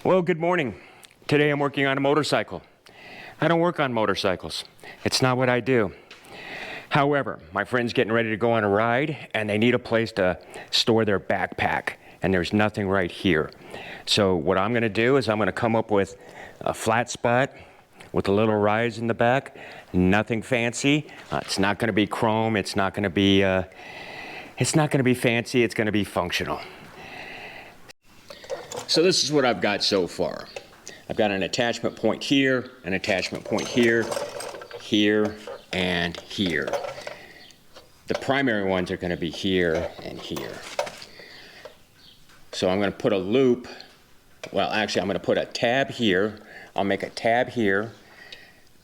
Well, good morning. Today I'm working on a motorcycle. I don't work on motorcycles. It's not what I do. However, my friend's getting ready to go on a ride and they need a place to store their backpack, and there's nothing right here. So what I'm gonna do is I'm gonna come up with a flat spot with a little rise in the back. Nothing fancy. It's not gonna be chrome. It's not gonna be fancy. It's gonna be functional. So this is what I've got so far. I've got an attachment point here, an attachment point here, here, and here. The primary ones are going to be here and here. So I'm going to put a loop. Well, actually, I'm going to put a tab here. I'll make a tab here,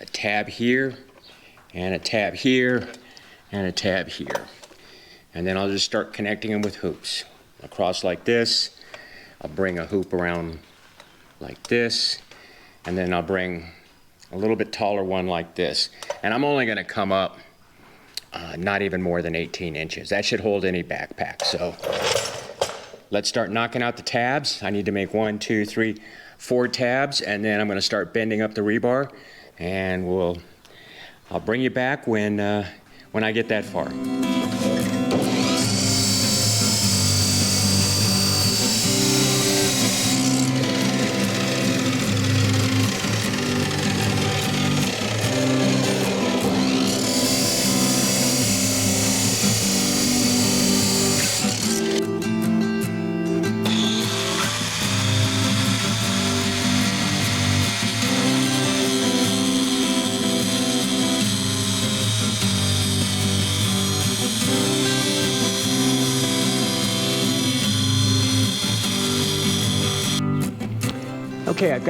a tab here, and a tab here, and a tab here. And then I'll just start connecting them with hoops. Across like this. I'll bring a hoop around like this, and then I'll bring a little bit taller one like this. And I'm only going to come up not even more than 18 inches. That should hold any backpack. So let's start knocking out the tabs. I need to make 1, 2, 3, 4 tabs, and then I'm going to start bending up the rebar, and I'll bring you back when I get that far. Okay, I've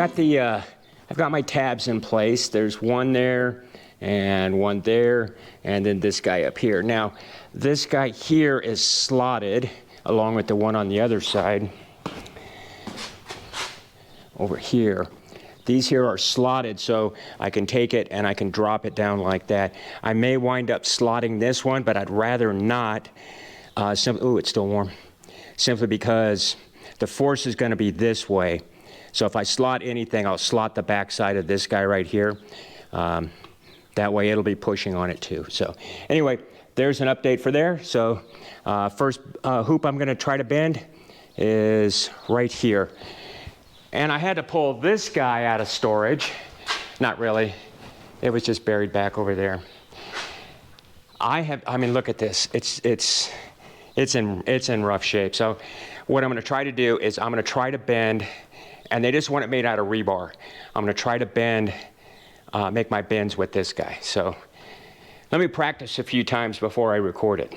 got my tabs in place. There's one there and one there, and then this guy up here. Now, this guy here is slotted along with the one on the other side over here. These here are slotted, so I can take it and I can drop it down like that. I may wind up slotting this one, but I'd rather not. Ooh, it's still warm. Simply because the force is going to be this way. So if I slot anything, I'll slot the back side of this guy right here. That way it'll be pushing on it too. So anyway, there's an update for there. So first hoop I'm gonna try to bend is right here. And I had to pull this guy out of storage. Not really, it was just buried back over there. I mean, look at this. It's in rough shape. So what I'm gonna try to do is I'm gonna try to bend, and they just want it made out of rebar. I'm gonna try to bend, make my bends with this guy. So let me practice a few times before I record it.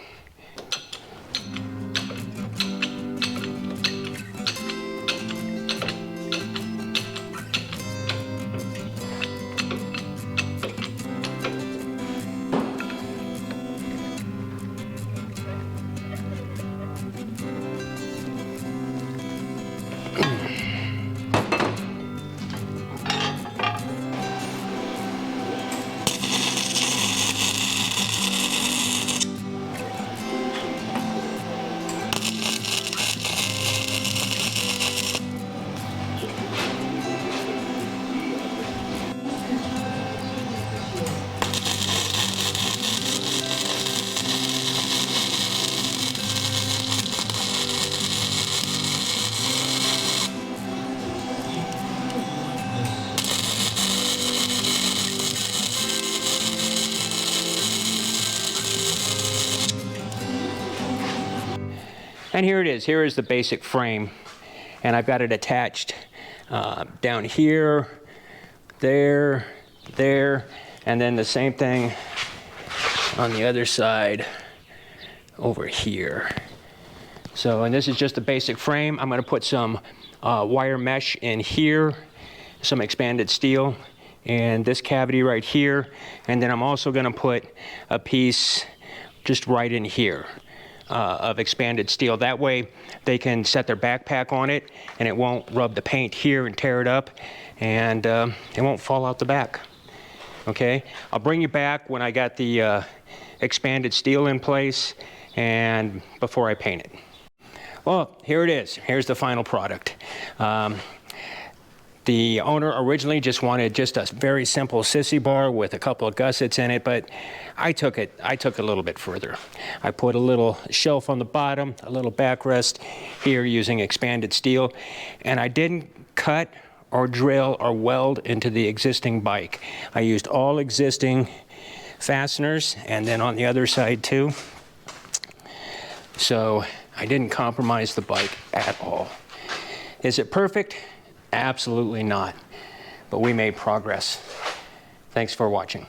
And here it is. Here is the basic frame. And I've got it attached down here, there, and then the same thing on the other side over here. So, and this is just the basic frame. I'm going to put some wire mesh in here, some expanded steel in this cavity right here, and then I'm also going to put a piece just right in here of expanded steel. That way they can set their backpack on it and it won't rub the paint here and tear it up, and it won't fall out the back. Okay, I'll bring you back when I got the expanded steel in place and before I paint it. Well, here it is. Here's the final product. The owner originally just wanted just a very simple sissy bar with a couple of gussets in it, but I took it a little bit further. I put a little shelf on the bottom, a little backrest here using expanded steel, and I didn't cut or drill or weld into the existing bike. I used all existing fasteners, and then on the other side too. So I didn't compromise the bike at all. Is it perfect? Absolutely not. But we made progress. Thanks for watching.